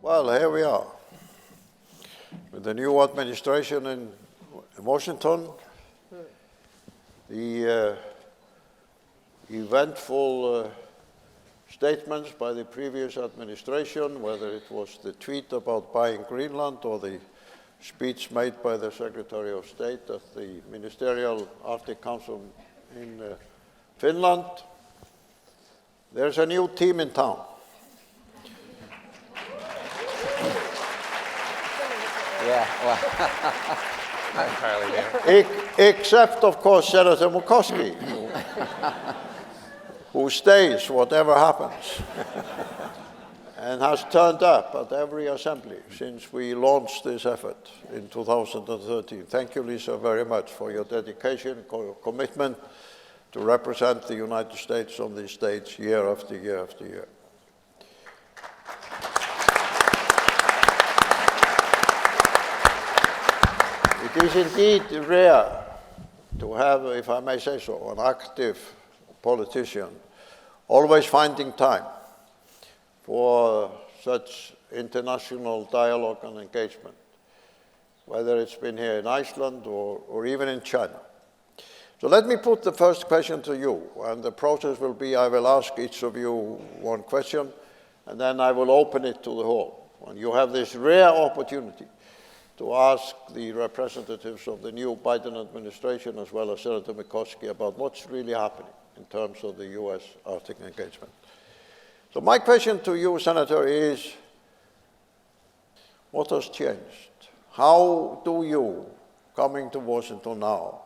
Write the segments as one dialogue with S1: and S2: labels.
S1: Well, here we are, with the new administration in Washington. The eventful statements by the previous administration, whether it was the tweet about buying Greenland or the speech made by the Secretary of State at the Ministerial Arctic Council in Finland, there's a new team in town.
S2: Yeah, well, not entirely new.
S1: Except, of course, Senator Murkowski, who stays whatever happens, and has turned up at every assembly since we launched this effort in 2013. Thank you, Lisa, very much for your dedication, commitment to represent the United States on this stage year after year after year. It is indeed rare to have, if I may say so, an active politician always finding time for such international dialogue and engagement, whether it's been here in Iceland or even in China. So let me put the first question to you, and the process will be I will ask each of you one question, and then I will open it to the hall. And you have this rare opportunity to ask the representatives of the new Biden administration, as well as Senator Murkowski, about what's really happening in terms of the U.S. Arctic engagement. So my question to you, Senator, is what has changed? How do you, coming to Washington now,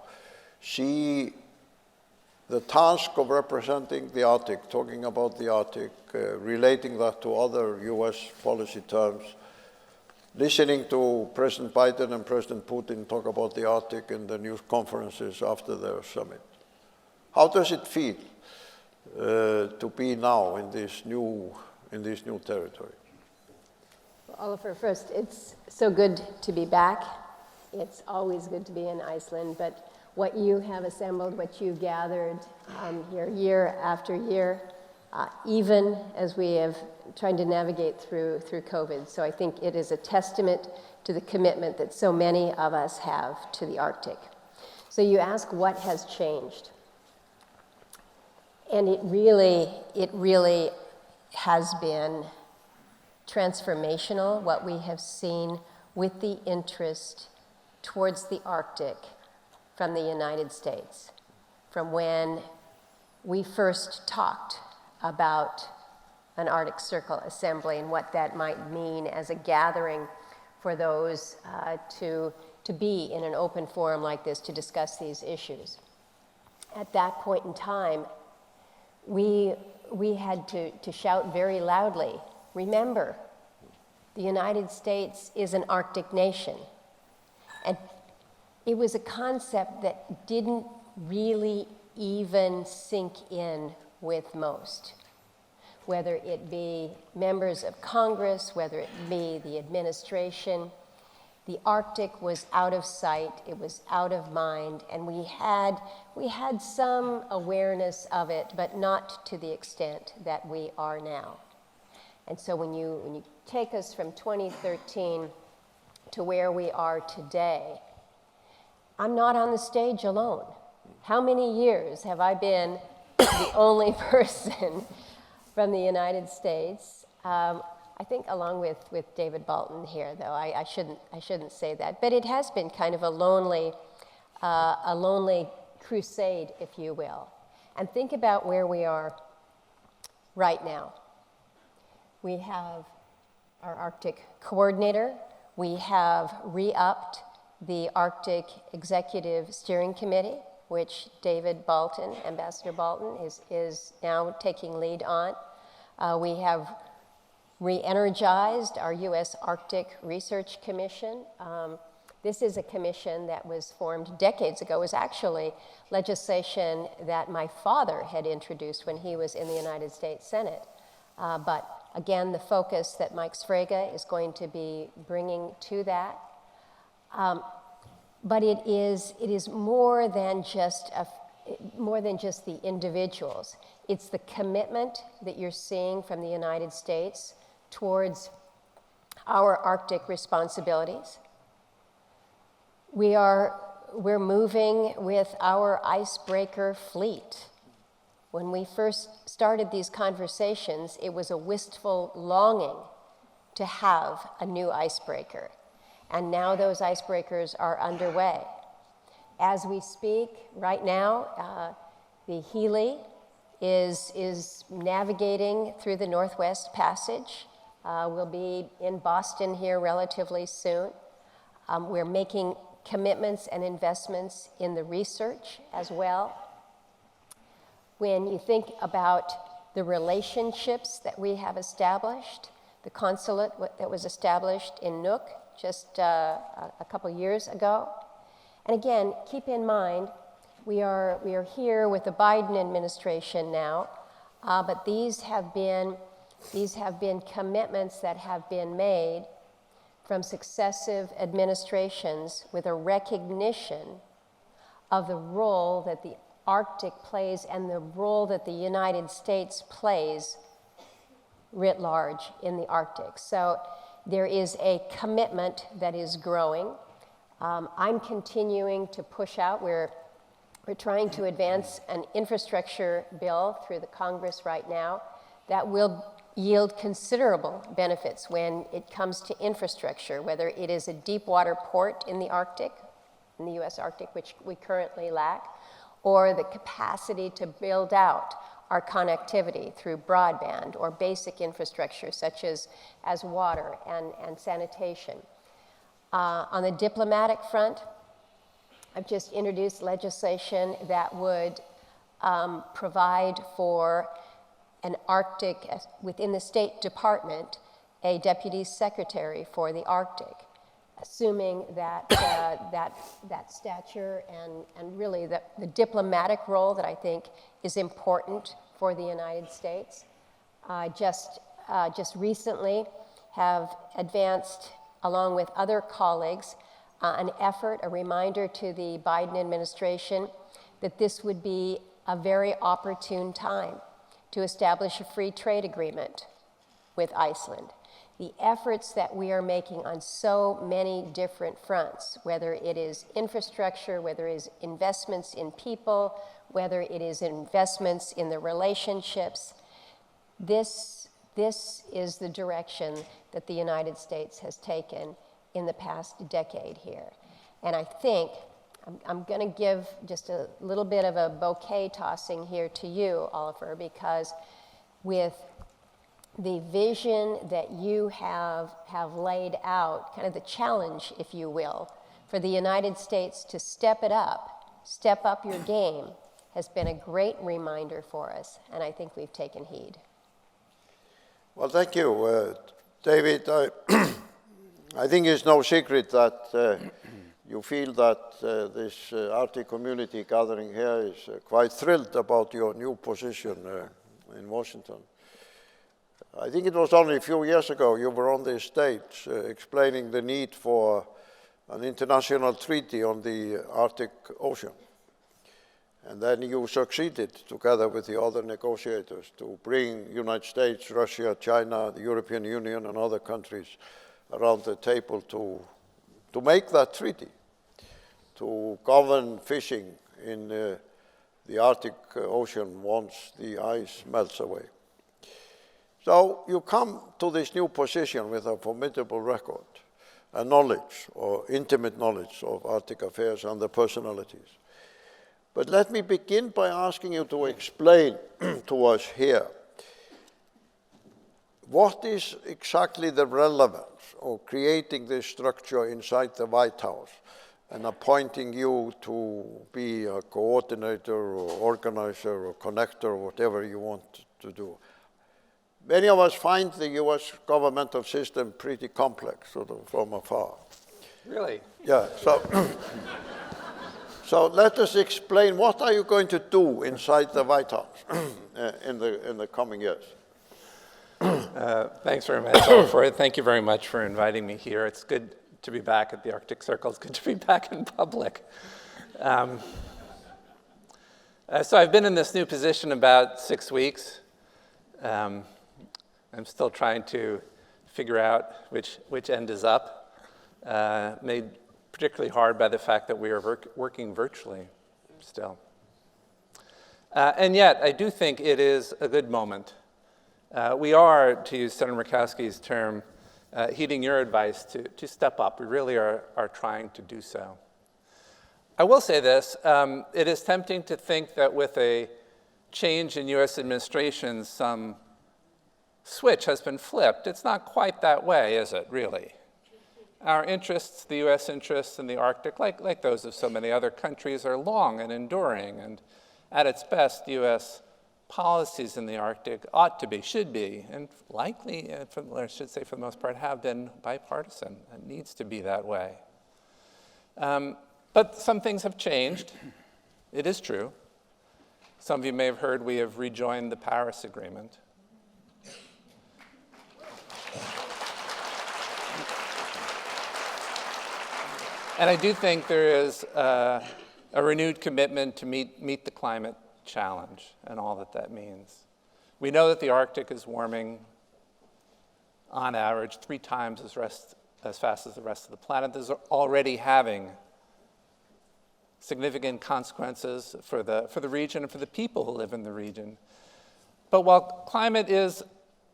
S1: see the task of representing the Arctic, talking about the Arctic, relating that to other U.S. policy terms, listening to President Biden and President Putin talk about the Arctic in the news conferences after their summit? How does it feel to be now in this new territory?
S3: Oliver, first, it's so good to be back. It's always good to be in Iceland, but what you have assembled, what you've gathered here year after year, even as we have tried to navigate through COVID. So I think it is a testament to the commitment that so many of us have to the Arctic. So you ask what has changed. And it really has been transformational, what we have seen with the interest towards the Arctic from the United States, from when we first talked about an Arctic Circle assembly and what that might mean as a gathering for those to be in an open forum like this to discuss these issues. At that point in time, we had to shout very loudly, remember, the United States is an Arctic nation. And it was a concept that didn't really even sink in with most, whether it be members of Congress, whether it be the administration. The Arctic was out of sight, it was out of mind, and we had some awareness of it, but not to the extent that we are now. And so when you take us from 2013 to where we are today, I'm not on the stage alone. How many years have I been the only person from the United States? I think along with David Bolton here, though, I shouldn't say that. But it has been kind of a lonely crusade, if you will. And think about where we are right now. We have our Arctic coordinator. We have re-upped the Arctic Executive Steering Committee, which David Bolton, Ambassador Bolton, is now taking lead on. We have re-energized our U.S. Arctic Research Commission. This is a commission that was formed decades ago. It was actually legislation that my father had introduced when he was in the United States Senate. But again, the focus that Mike Sfraga is going to be bringing to that. But it is more than just the individuals. It's the commitment that you're seeing from the United States towards our Arctic responsibilities. We're moving with our icebreaker fleet. When we first started these conversations, it was a wistful longing to have a new icebreaker. And now those icebreakers are underway. As we speak right now, the Healy is navigating through the Northwest Passage. We'll be in Boston here relatively soon. We're making commitments and investments in the research as well. When you think about the relationships that we have established, the consulate that was established in Nuuk just a couple years ago. And again, keep in mind, we are here with the Biden administration now, but these have been commitments that have been made from successive administrations with a recognition of the role that the Arctic plays and the role that the United States plays writ large in the Arctic. So there is a commitment that is growing. I'm continuing to push out. We're trying to advance an infrastructure bill through the Congress right now that will yield considerable benefits when it comes to infrastructure, whether it is a deep water port in the Arctic, in the US Arctic, which we currently lack, or the capacity to build out our connectivity through broadband or basic infrastructure such as water and sanitation. On the diplomatic front, I've just introduced legislation that would provide for an Arctic, within the State Department, a deputy secretary for the Arctic, assuming that that stature and really the diplomatic role that I think is important for the United States. Just recently have advanced, along with other colleagues, an effort, a reminder to the Biden administration that this would be a very opportune time to establish a free trade agreement with Iceland. The efforts that we are making on so many different fronts, whether it is infrastructure, whether it is investments in people, whether it is investments in the relationships, this is the direction that the United States has taken in the past decade here. And I think I'm going to give just a little bit of a bouquet tossing here to you, Oliver, because with the vision that you have laid out, kind of the challenge, if you will, for the United States to step up your game, has been a great reminder for us, and I think we've taken heed.
S1: Well, thank you, David. I think it's no secret that you feel that this Arctic community gathering here is quite thrilled about your new position in Washington. I think it was only a few years ago you were on this stage explaining the need for an international treaty on the Arctic Ocean. And then you succeeded, together with the other negotiators, to bring United States, Russia, China, the European Union, and other countries around the table to make that treaty, to govern fishing in the Arctic Ocean once the ice melts away. So you come to this new position with a formidable record, a knowledge, or intimate knowledge of Arctic affairs and the personalities. But let me begin by asking you to explain to us here, what is exactly the relevance of creating this structure inside the White House and appointing you to be a coordinator or organizer or connector or whatever you want to do? Many of us find the US governmental system pretty complex, sort of from afar.
S2: Really?
S1: Yeah, so let us explain, what are you going to do inside the White House in the coming years?
S2: Thanks very much, Oliver. Thank you very much for inviting me here. It's good to be back at the Arctic Circle. It's good to be back in public. So I've been in this new position about 6 weeks. I'm still trying to figure out which end is up, made particularly hard by the fact that we are working virtually still. And yet, I do think it is a good moment. We are, to use Senator Murkowski's term, heeding your advice to step up. We really are trying to do so. I will say this, it is tempting to think that with a change in US administration, some switch has been flipped. It's not quite that way, is it, really? Our interests, the US interests in the Arctic, like those of so many other countries, are long and enduring, and at its best, US policies in the Arctic ought to be, should be, and likely, I should say for the most part, have been bipartisan. It needs to be that way. But some things have changed. It is true. Some of you may have heard we have rejoined the Paris Agreement. And I do think there is a renewed commitment to meet the climate challenge and all that means. We know that the Arctic is warming on average 3 times as fast as the rest of the planet. This is already having significant consequences for the region and for the people who live in the region. But while climate is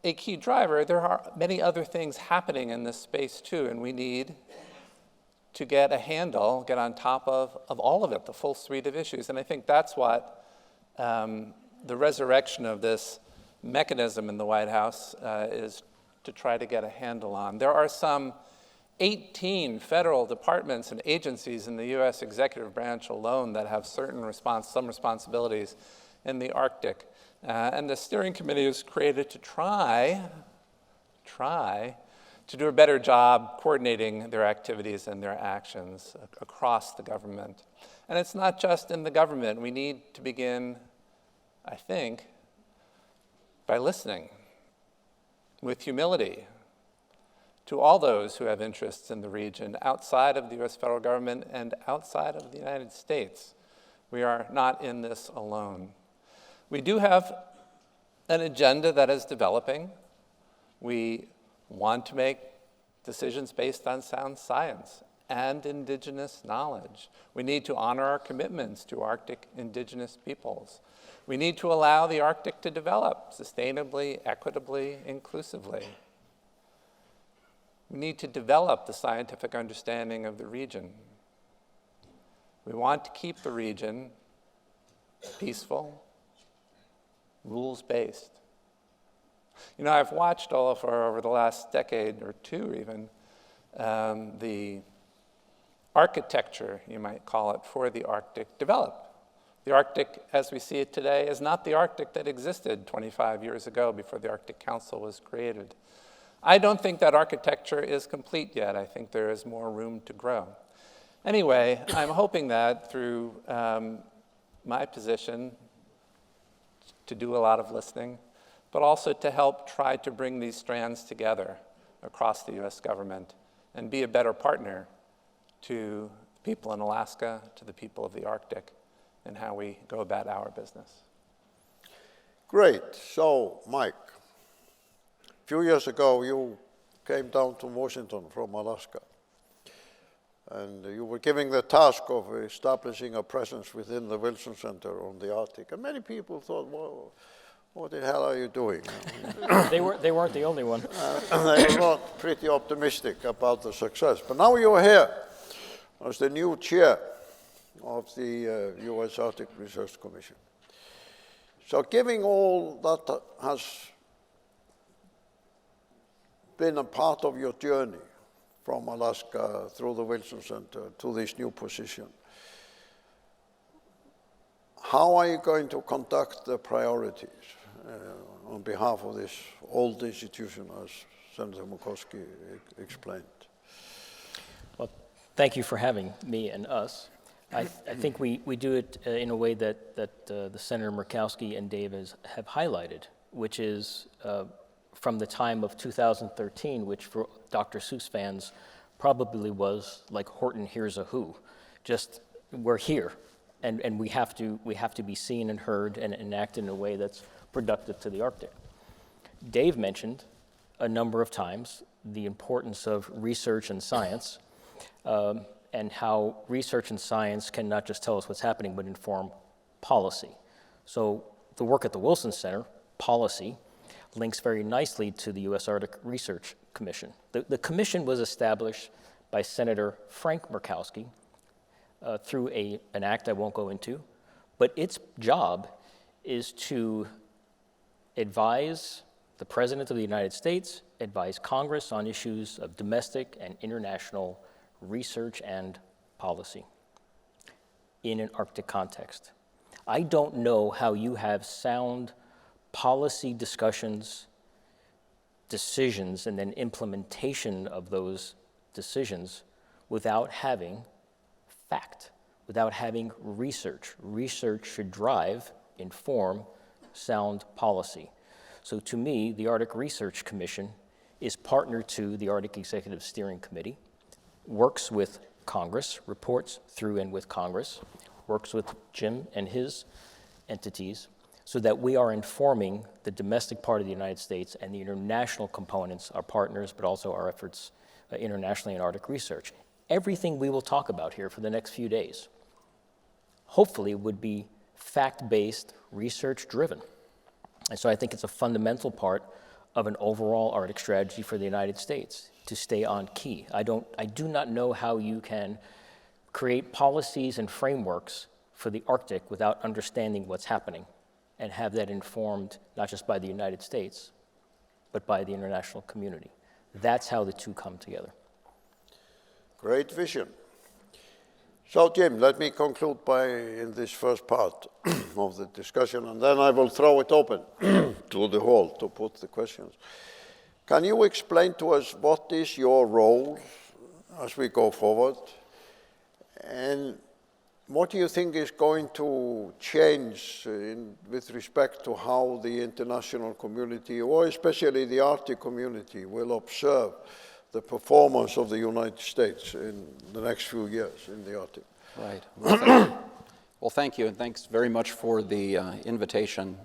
S2: a key driver, there are many other things happening in this space too, and we need to get on top of all of it, the full suite of issues. And I think that's what the resurrection of this mechanism in the White House is to try to get a handle on. There are some 18 federal departments and agencies in the US executive branch alone that have some responsibilities in the Arctic. And the steering committee was created to try to do a better job coordinating their activities and their actions across the government. And it's not just in the government. We need to begin, I think, by listening with humility to all those who have interests in the region outside of the US federal government and outside of the United States. We are not in this alone. We do have an agenda that is developing. We want to make decisions based on sound science and indigenous knowledge. We need to honor our commitments to Arctic indigenous peoples. We need to allow the Arctic to develop sustainably, equitably, inclusively. We need to develop the scientific understanding of the region. We want to keep the region peaceful, rules-based. You know, I've watched, Olafur, over the last decade or two even, the architecture, you might call it, for the Arctic develop. The Arctic, as we see it today, is not the Arctic that existed 25 years ago before the Arctic Council was created. I don't think that architecture is complete yet. I think there is more room to grow. Anyway, I'm hoping that through my position to do a lot of listening, but also to help try to bring these strands together across the US government and be a better partner to people in Alaska, to the people of the Arctic, and how we go about our business.
S1: Great. So, Mike, a few years ago, you came down to Washington from Alaska, and you were given the task of establishing a presence within the Wilson Center on the Arctic. And many people thought, well, what the hell are you doing?
S4: They weren't the only one.
S1: They were not pretty optimistic about the success. But now you're here as the new chair of the U.S. Arctic Research Commission. So given all that has been a part of your journey from Alaska through the Wilson Center to this new position, how are you going to conduct the priorities on behalf of this old institution, as Senator Murkowski explained?
S4: Well, thank you for having me and us. I think we do it in a way that the Senator Murkowski and Dave have highlighted, which is from the time of 2013, which for Dr. Seuss fans probably was like Horton Hears a Who. Just, we're here, and we have to be seen and heard and act in a way that's productive to the Arctic. Dave mentioned a number of times the importance of research and science, and how research and science can not just tell us what's happening, but inform policy. So the work at the Wilson Center, policy, links very nicely to the U.S. Arctic Research Commission. The commission was established by Senator Frank Murkowski through an act I won't go into, but its job is to advise the President of the United States, advise Congress on issues of domestic and international research and policy in an Arctic context. I don't know how you have sound policy discussions, decisions, and then implementation of those decisions without having fact, without having research. Research should drive, inform, sound policy. So to me, the Arctic Research Commission is partner to the Arctic Executive Steering Committee, works with Congress, reports through and with Congress, works with Jim and his entities, so that we are informing the domestic part of the United States and the international components, our partners, but also our efforts internationally in Arctic research. Everything we will talk about here for the next few days, hopefully would be fact-based, research-driven. And so I think it's a fundamental part of an overall Arctic strategy for the United States to stay on key. I do not know how you can create policies and frameworks for the Arctic without understanding what's happening and have that informed not just by the United States, but by the international community. That's how the two come together.
S1: Great vision. So, Jim, let me conclude in this first part of the discussion, and then I will throw it open to the hall to put the questions. Can you explain to us what is your role as we go forward, and what do you think is going to change with respect to how the international community, or especially the Arctic community, will observe the performance of the United States in the next few years in the Arctic?
S5: Right. Well, thank you, and thanks very much for the invitation.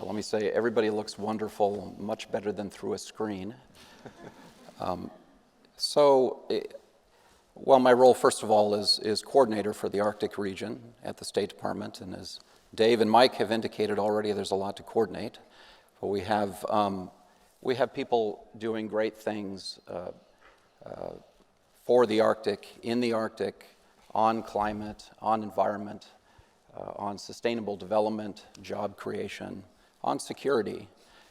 S5: Let me say, everybody looks wonderful, much better than through a screen. Well, my role, first of all, is coordinator for the Arctic region at the State Department, and as Dave and Mike have indicated already, there's a lot to coordinate. But we have people doing great things for the Arctic, in the Arctic, on climate, on environment, on sustainable development, job creation, on security.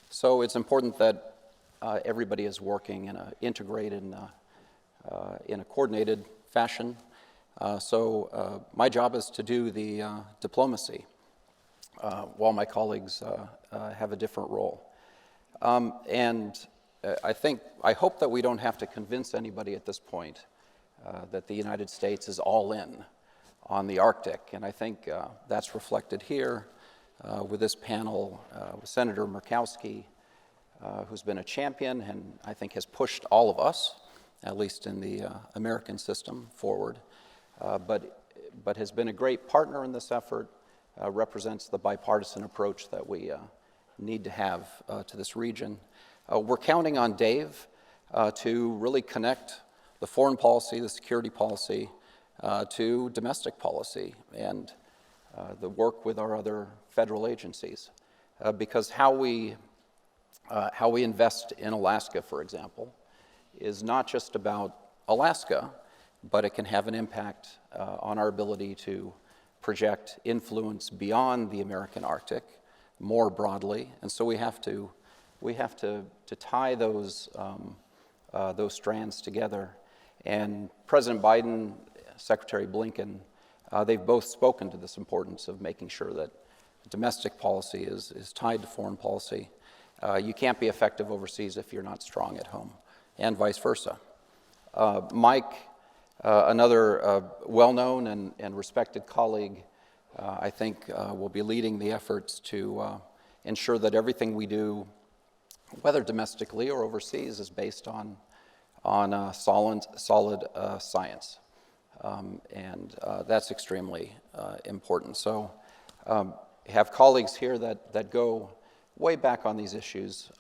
S5: So it's important that everybody is working in a integrated, in a coordinated fashion. So my job is to do the diplomacy, while my colleagues have a different role. And I hope that we don't have to convince anybody at this point that the United States is all in on the Arctic. And I think that's reflected here with this panel with Senator Murkowski, who's been a champion and I think has pushed all of us, at least in the American system, forward, but has been a great partner in this effort, represents the bipartisan approach that we need to have to this region. We're counting on Dave to really connect the foreign policy, the security policy, to domestic policy and the work with our other federal agencies. Because how we invest in Alaska, for example, is not just about Alaska, but it can have an impact on our ability to project influence beyond the American Arctic more broadly. And so we have to tie those strands together. And President Biden, Secretary Blinken, they've both spoken to this importance of making sure that domestic policy is tied to foreign policy. You can't be effective overseas if you're not strong at home, and vice versa. Mike, another well-known and respected colleague, I think will be leading the efforts to ensure that everything we do, whether domestically or overseas, is based on solid science. And that's extremely important. So have colleagues here that go way back on these issues.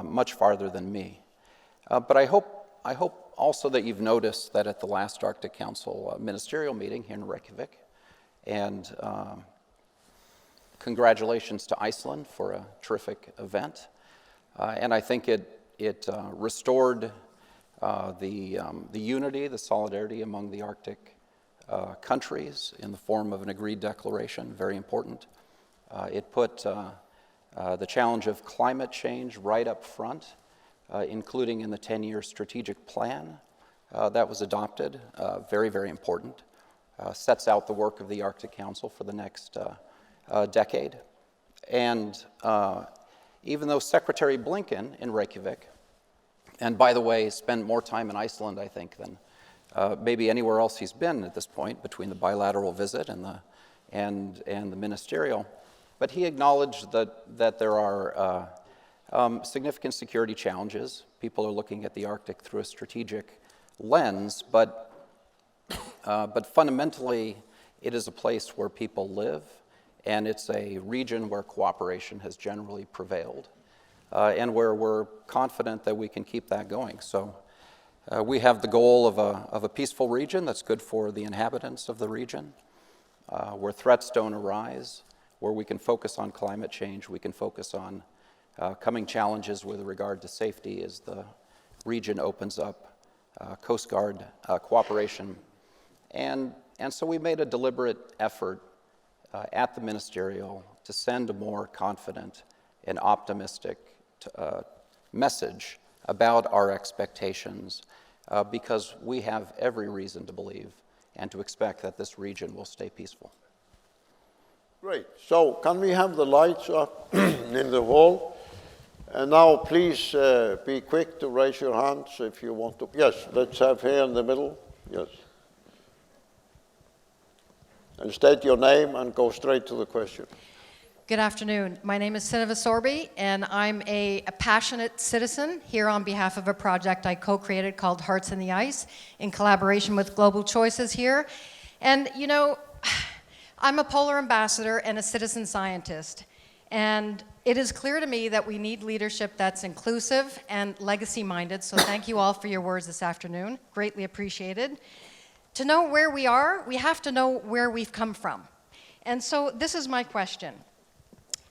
S5: much farther than me. But I hope also that you've noticed that at the last Arctic Council ministerial meeting here in Reykjavik, and congratulations to Iceland for a terrific event. And I think it restored the unity, the solidarity among the Arctic countries in the form of an agreed declaration, very important. It put the challenge of climate change right up front, including in the 10-year strategic plan that was adopted, very, very important. Sets out the work of the Arctic Council for the next decade. And even though Secretary Blinken in Reykjavik, and by the way, spent more time in Iceland, I think, than maybe anywhere else he's been at this point, between the bilateral visit and the ministerial, but he acknowledged that there are significant security challenges. People are looking at the Arctic through a strategic lens, but fundamentally, it is a place where people live, and it's a region where cooperation has generally prevailed, and where we're confident that we can keep that going. So we have the goal of a peaceful region that's good for the inhabitants of the region, where threats don't arise, where we can focus on climate change, we can focus on coming challenges with regard to safety as the region opens up, Coast Guard cooperation. And so we made a deliberate effort at the ministerial to send a more confident and optimistic message about our expectations, because we have every reason to believe and to expect that this region will stay peaceful.
S1: Great. So can we have the lights up in the hall? And now please be quick to raise your hands if you want to. Yes, let's have here in the middle. Yes. And state your name and go straight to the question.
S6: Good afternoon. My name is Sineva Sorby, and I'm a passionate citizen here on behalf of a project I co-created called Hearts in the Ice in collaboration with Global Choices here. And, you know, I'm a polar ambassador and a citizen scientist, and it is clear to me that we need leadership that's inclusive and legacy-minded, so thank you all for your words this afternoon. Greatly appreciated. To know where we are, we have to know where we've come from. And so this is my question.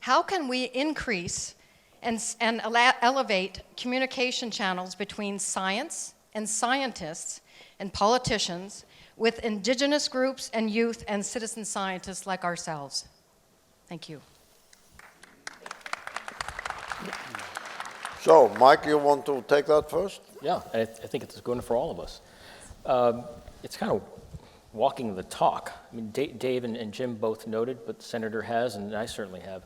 S6: How can we increase and elevate communication channels between science and scientists and politicians with indigenous groups and youth and citizen scientists like ourselves? Thank you.
S1: So, Mike, you want to take that first?
S4: Yeah, I think it's good for all of us. It's kind of walking the talk. I mean, Dave and Jim both noted, but the Senator has, and I certainly have.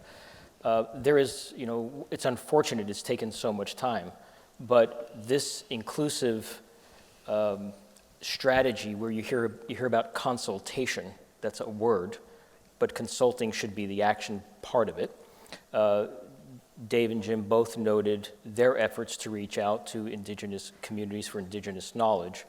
S4: There is, you know, it's unfortunate it's taken so much time, but this inclusive strategy where you hear about consultation, that's a word, but consulting should be the action part of it. Dave and Jim both noted their efforts to reach out to indigenous communities for indigenous knowledge.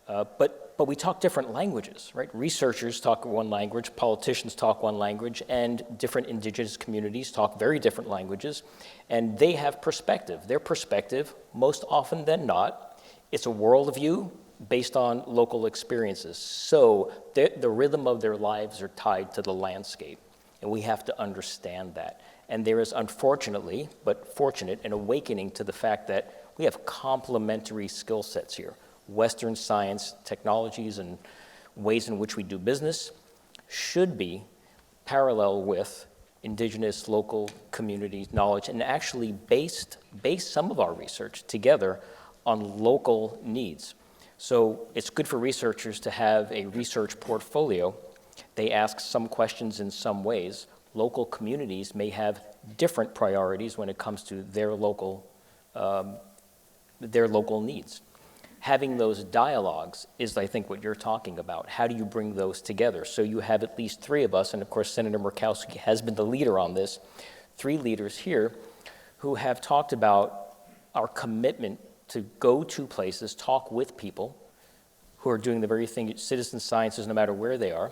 S4: But we talk different languages, right? Researchers talk one language, politicians talk one language, and different indigenous communities talk very different languages, and they have perspective. Their perspective, most often than not, it's a worldview based on local experiences. So the rhythm of their lives are tied to the landscape, and we have to understand that. And there is, unfortunately, but fortunate, an awakening to the fact that we have complementary skill sets here. Western science, technologies, and ways in which we do business should be parallel with indigenous local communities knowledge, and actually base some of our research together on local needs. So it's good for researchers to have a research portfolio. They ask some questions in some ways. Local communities may have different priorities when it comes to their local needs. Having those dialogues is, I think, what you're talking about. How do you bring those together? So you have at least three of us, and of course Senator Murkowski has been the leader on this, three leaders here who have talked about our commitment to go to places, talk with people who are doing the very thing, citizen sciences, no matter where they are,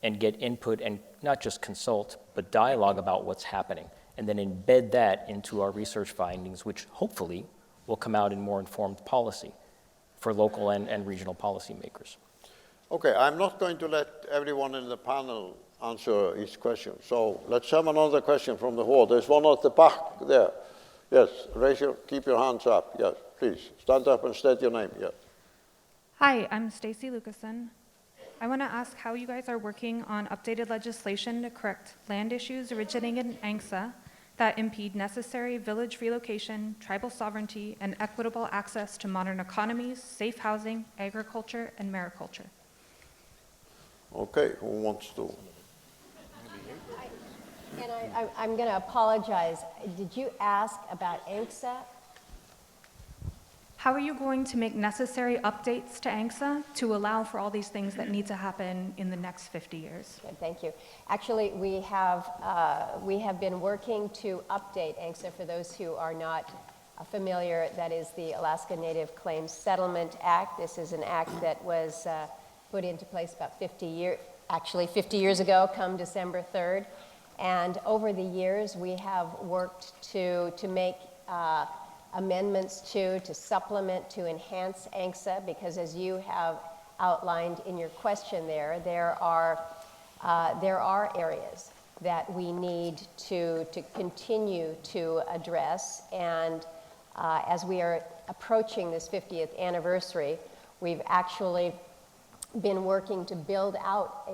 S4: and get input and not just consult, but dialogue about what's happening. and then embed that into our research findings, which hopefully will come out in more informed policy for local and regional policymakers.
S1: Okay, I'm not going to let everyone in the panel answer each question. So let's have another question from the hall. There's one at the back there. Yes, keep your hands up. Yes, please. Stand up and state your name. Yes.
S7: Hi, I'm Stacy Lucasen. I want to ask how you guys are working on updated legislation to correct land issues originating in ANCSA that impede necessary village relocation, tribal sovereignty, and equitable access to modern economies, safe housing, agriculture, and mariculture.
S1: Okay, who wants to?
S3: And I'm going to apologize. Did you ask about ANCSA?
S7: How are you going to make necessary updates to ANCSA to allow for all these things that need to happen in the next 50 years?
S3: Good, thank you. Actually, we have been working to update ANCSA. For those who are not familiar, that is the Alaska Native Claims Settlement Act. This is an act that was put into place about 50 years ago, come December 3rd. And over the years, we have worked to make amendments to supplement, to enhance ANCSA, because as you have outlined in your question there are areas that we need to continue to address. And as we are approaching this 50th anniversary, we've actually been working to build out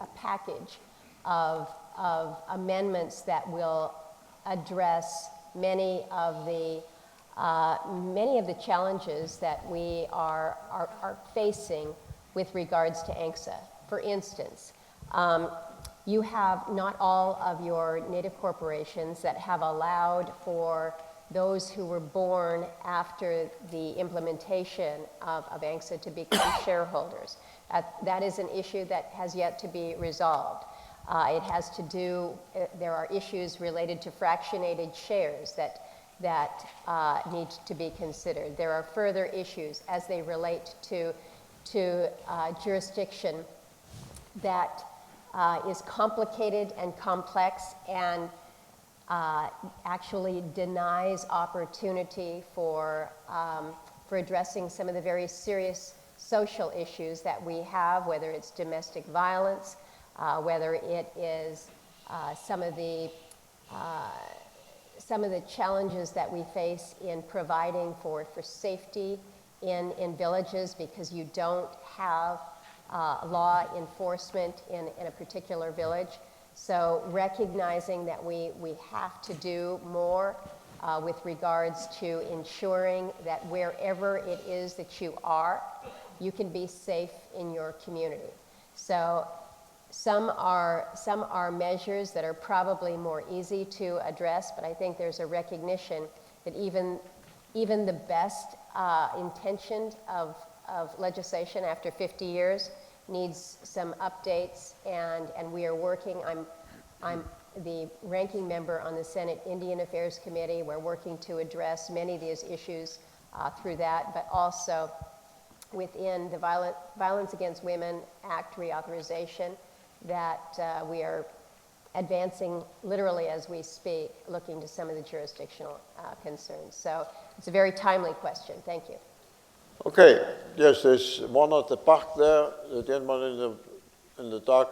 S3: a package of amendments that will address many of the challenges that we are facing with regards to ANCSA. For instance, you have not all of your Native corporations that have allowed for those who were born after the implementation of ANCSA to become shareholders. That is an issue that has yet to be resolved. It has to do, there are issues related to fractionated shares that need to be considered. There are further issues as they relate to jurisdiction that is complicated and complex and actually denies opportunity for addressing some of the very serious social issues that we have, whether it's domestic violence, whether it is some of the challenges that we face in providing for safety in villages, because you don't have law enforcement in a particular village. So recognizing that we have to do more with regards to ensuring that wherever it is that you are, you can be safe in your community. So some are measures that are probably more easy to address, but I think there's a recognition that even the best intentioned of legislation after 50 years needs some updates, and we are working. I'm the ranking member on the Senate Indian Affairs Committee. We're working to address many of these issues through that, but also within the Violence Against Women Act reauthorization that we are advancing literally as we speak, looking to some of the jurisdictional concerns. So it's a very timely question. Thank you.
S1: Okay, yes, there's one at the back there, the gentleman in the dark.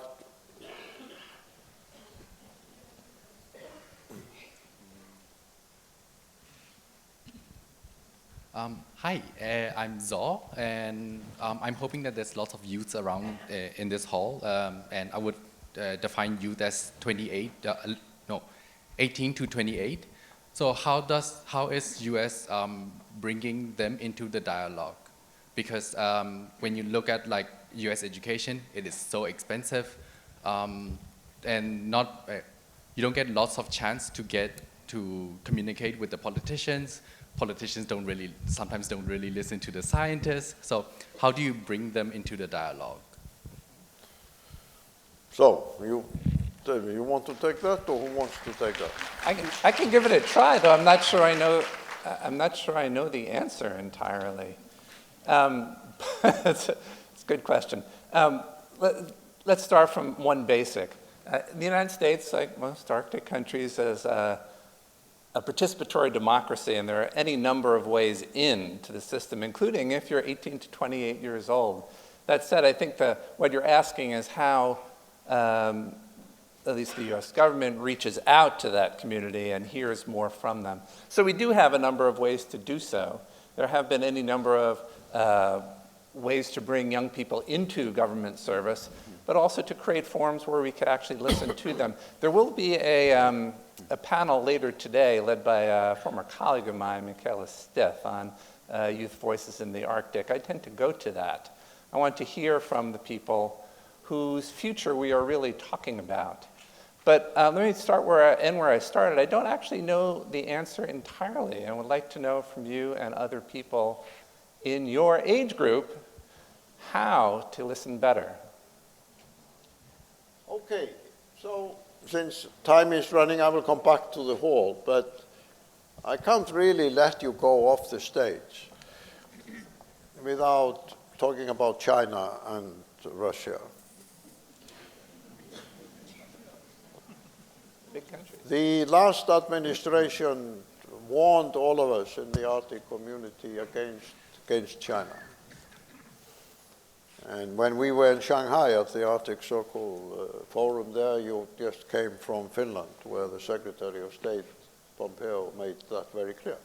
S8: Hi, I'm Zor, and I'm hoping that there's lots of youths around in this hall, and I would define youth as 18 to 28. So how is US bringing them into the dialogue? Because when you look at like US education, it is so expensive, and you don't get lots of chance to communicate with the politicians. Politicians sometimes don't really listen to the scientists. So how do you bring them into the dialogue?
S1: So you want to take that, or who wants to take that?
S2: I can give it a try, though I'm not sure I know the answer entirely. It's a good question. Let's start from one basic. The United States, like most Arctic countries, has a participatory democracy, and there are any number of ways into the system, including if you're 18 to 28 years old. That said, I think what you're asking is how at least the US government reaches out to that community and hears more from them. So we do have a number of ways to do so. There have been any number of ways to bring young people into government service, but also to create forums where we could actually listen to them. There will be a panel later today led by a former colleague of mine, Michaela Stith, on youth voices in the Arctic. I tend to go to that. I want to hear from the people whose future we are really talking about. But let me end where I started. I don't actually know the answer entirely, and would like to know from you and other people in your age group how to listen better.
S1: Okay, so since time is running, I will come back to the hall, but I can't really let you go off the stage without talking about China and Russia.
S2: Big countries.
S1: The last administration warned all of us in the Arctic community against China. And when we were in Shanghai at the Arctic-circle forum there, you just came from Finland, where the Secretary of State, Pompeo, made that very clear.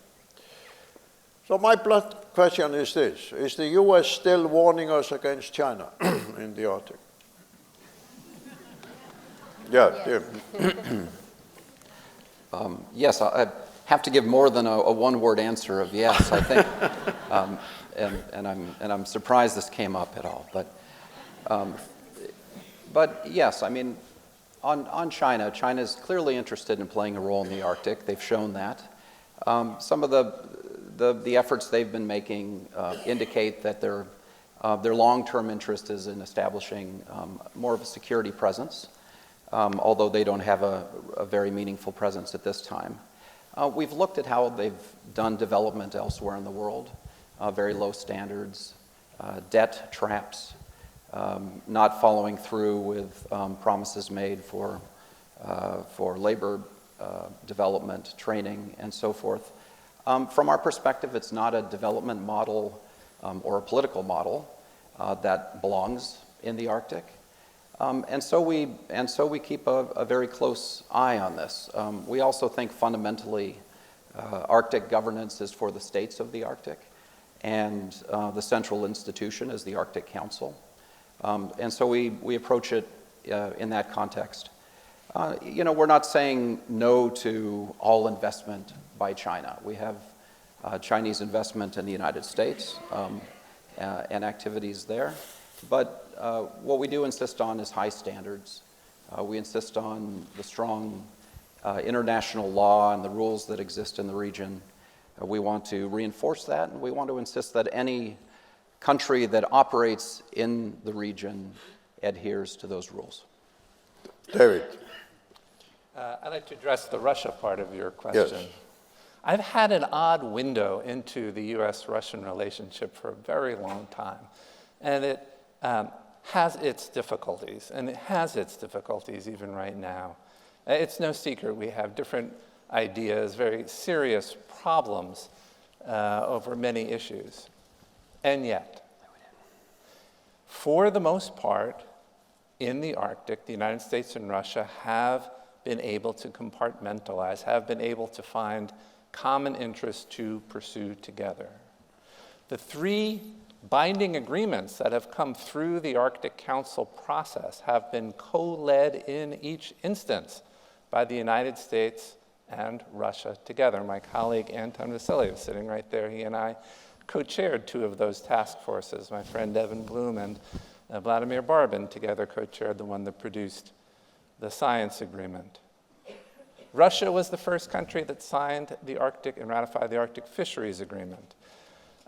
S1: So my blunt question is this: is the US still warning us against China in the Arctic? Yeah, Tim.
S5: Yes, I have to give more than a one-word answer of yes, I think. And I'm surprised this came up at all. But yes, I mean, on China, China's clearly interested in playing a role in the Arctic. They've shown that. Some of the efforts they've been making indicate that their long-term interest is in establishing more of a security presence, although they don't have a very meaningful presence at this time. We've looked at how they've done development elsewhere in the world. Very low standards, debt traps, not following through with promises made for labor development, training, and so forth. From our perspective, it's not a development model or a political model that belongs in the Arctic. And so we keep a very close eye on this. We also think fundamentally Arctic governance is for the states of the Arctic, and the central institution is the Arctic Council. And so we approach it in that context. We're not saying no to all investment by China. We have Chinese investment in the United States and activities there. But what we do insist on is high standards. We insist on the strong international law and the rules that exist in the region. We want to reinforce that, and we want to insist that any country that operates in the region adheres to those rules.
S1: David.
S2: I'd like to address the Russia part of your question.
S1: Yes.
S2: I've had an odd window into the US-Russian relationship for a very long time, and it has its difficulties, and it has its difficulties even right now. It's no secret we have different ideas, very serious problems over many issues. And yet, for the most part, in the Arctic, the United States and Russia have been able to compartmentalize, have been able to find common interests to pursue together. The three binding agreements that have come through the Arctic Council process have been co-led in each instance by the United States and Russia together. My colleague Anton Vasilyev, sitting right there, he and I co-chaired two of those task forces. My friend Evan Bloom and Vladimir Barbin together co-chaired the one that produced the science agreement. Russia was the first country that signed the Arctic and ratified the Arctic Fisheries Agreement.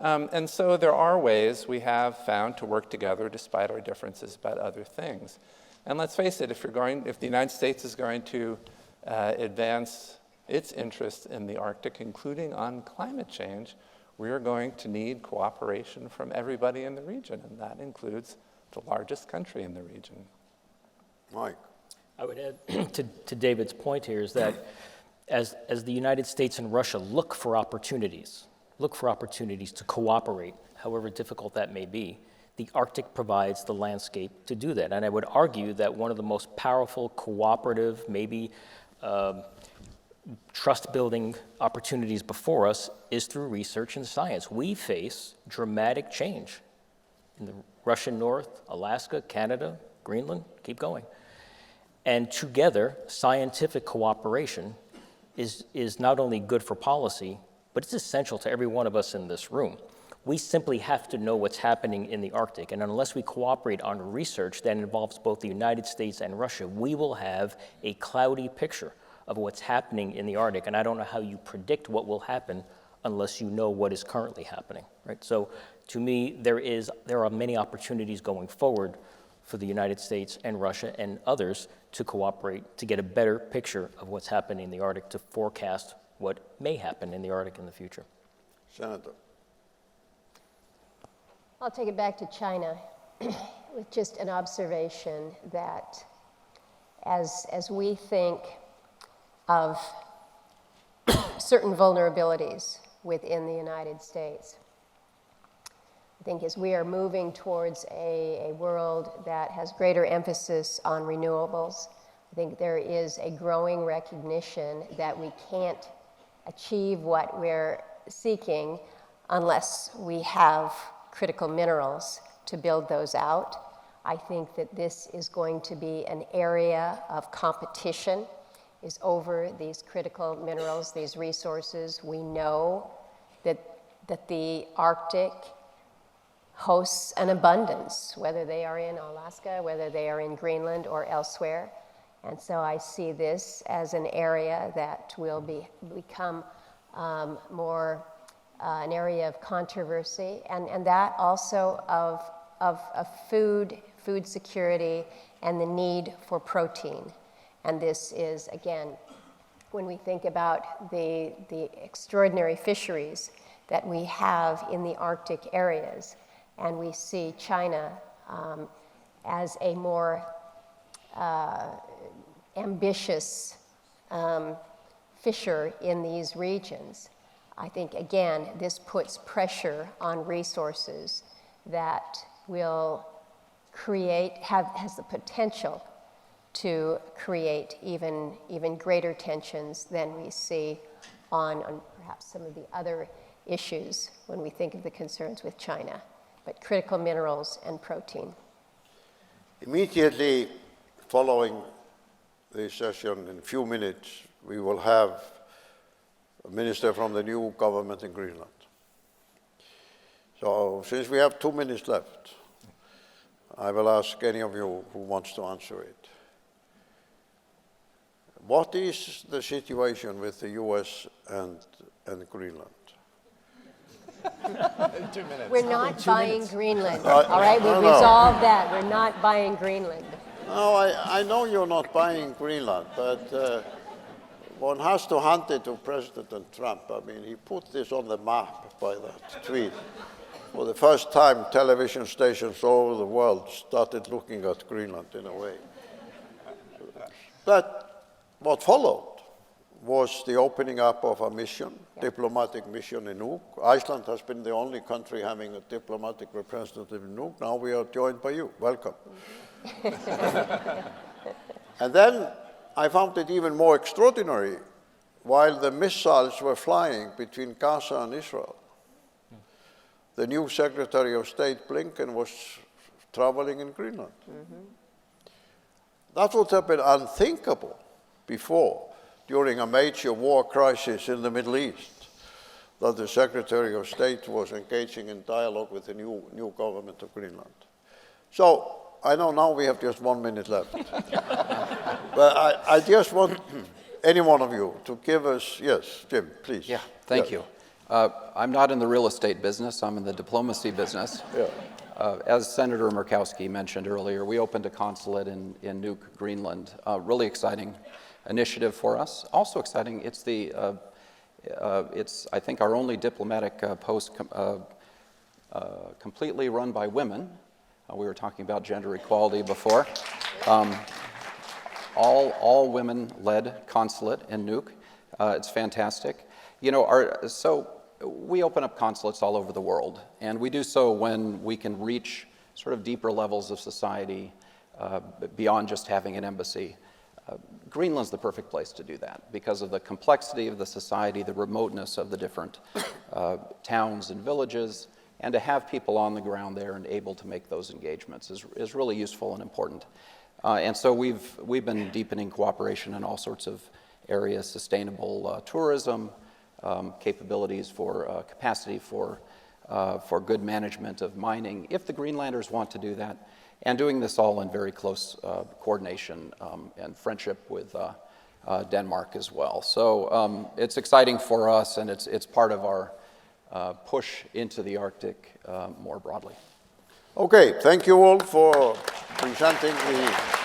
S2: And so there are ways we have found to work together despite our differences about other things. And let's face it, if the United States is going to advance its interests in the Arctic, including on climate change, we are going to need cooperation from everybody in the region, and that includes the largest country in the region.
S1: Mike.
S4: I would add to David's point here is that as the United States and Russia look for opportunities to cooperate, however difficult that may be, the Arctic provides the landscape to do that. And I would argue that one of the most powerful, cooperative, maybe trust-building opportunities before us is through research and science. We face dramatic change in the Russian North, Alaska, Canada, Greenland, keep going. And together, scientific cooperation is not only good for policy, but it's essential to every one of us in this room. We simply have to know what's happening in the Arctic, and unless we cooperate on research that involves both the United States and Russia, we will have a cloudy picture of what's happening in the Arctic, and I don't know how you predict what will happen unless you know what is currently happening, right? So to me, there are many opportunities going forward for the United States and Russia and others to cooperate to get a better picture of what's happening in the Arctic, to forecast what may happen in the Arctic in the future.
S1: Senator.
S3: I'll take it back to China with just an observation that as we think of certain vulnerabilities within the United States, I think as we are moving towards a world that has greater emphasis on renewables, I think there is a growing recognition that we can't achieve what we're seeking unless we have critical minerals to build those out. I think that this is going to be an area of competition is over these critical minerals, these resources. We know that the Arctic hosts an abundance, whether they are in Alaska, whether they are in Greenland or elsewhere. And so I see this as an area that will become more an area of controversy, and that also of food security and the need for protein. And this is, again, when we think about the extraordinary fisheries that we have in the Arctic areas, and we see China as a more ambitious fisher in these regions, I think, again, this puts pressure on resources that will has the potential to create even greater tensions than we see on perhaps some of the other issues when we think of the concerns with China, but critical minerals and protein.
S1: Immediately following this session, in a few minutes, we will have a minister from the new government in Greenland. So since we have 2 minutes left, I will ask any of you who wants to answer it. What is the situation with the US and Greenland?
S8: 2 minutes.
S3: We're not buying Greenland, all right? We've resolved that. We're not buying Greenland.
S1: No, I know you're not buying Greenland, but one has to hand it to President Trump. I mean, he put this on the map by that tweet. For the first time, television stations all over the world started looking at Greenland in a way. But what followed was the opening up of a mission, diplomatic mission in Nuuk. Iceland has been the only country having a diplomatic representative in Nuuk. Now we are joined by you. Welcome. And then I found it even more extraordinary. While the missiles were flying between Gaza and Israel, the new Secretary of State Blinken was traveling in Greenland. That would have been unthinkable before, during a major war crisis in the Middle East, that the Secretary of State was engaging in dialogue with the new government of Greenland. So I know now we have just 1 minute left. But I just want any one of you to give us, yes, Jim, please.
S5: Yeah, thank you. I'm not in the real estate business, I'm in the diplomacy business.
S1: Yeah.
S5: As Senator Murkowski mentioned earlier, we opened a consulate in Nuuk, Greenland. Really exciting initiative for us. Also exciting, it's I think our only diplomatic post completely run by women. We were talking about gender equality before. All women-led consulate in Nuuk. It's fantastic. So we open up consulates all over the world, and we do so when we can reach sort of deeper levels of society beyond just having an embassy. Greenland's the perfect place to do that because of the complexity of the society, the remoteness of the different towns and villages, and to have people on the ground there and able to make those engagements is really useful and important. And so we've been deepening cooperation in all sorts of areas: sustainable tourism, capabilities for capacity for good management of mining, if the Greenlanders want to do that, and doing this all in very close coordination and friendship with Denmark as well. So it's exciting for us, and it's part of our push into the Arctic more broadly.
S1: Okay, thank you all for presenting the